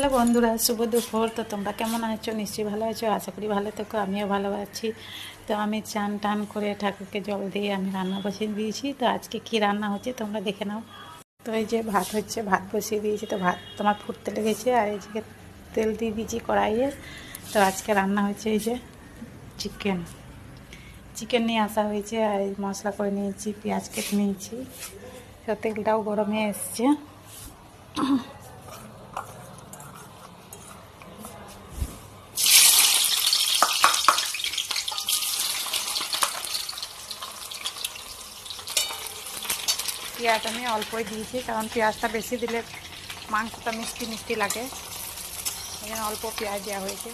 Hello বন্ধুরা, শুভ দুপুর। তো তোমরা কেমন আছো? নিশ্চয়ই ভালো আছো, আশা করি ভালো থেকো। আমিও ভালো আছি। তো আমি চান টান করে ঠাকুরকে জল দিয়ে আমি রান্না বসিয়ে দিয়েছি। তো আজকে কি রান্না হচ্ছে তোমরা দেখে নাও। তো এই যে ভাত হচ্ছে, ভাত বসিয়ে দিয়েছি। তো ভাত তোমার ফুটতে লেগেছে, আর এই যে তেল দিয়ে দিয়েছি কড়াইয়ে। তো আজকে রান্না হচ্ছে এই যে চিকেন নিয়ে আসা হয়েছে, আর এই মশলা করে নিয়েছি, পেঁয়াজ কেটে নিয়েছি। তো তেলটাও গরমে এসছে। পেঁয়াজ আমি অল্পই দিয়েছি, কারণ পেঁয়াজটা বেশি দিলে মাংসটা মিষ্টি মিষ্টি লাগে, এখানে অল্প পেঁয়াজ দেওয়া হয়েছে।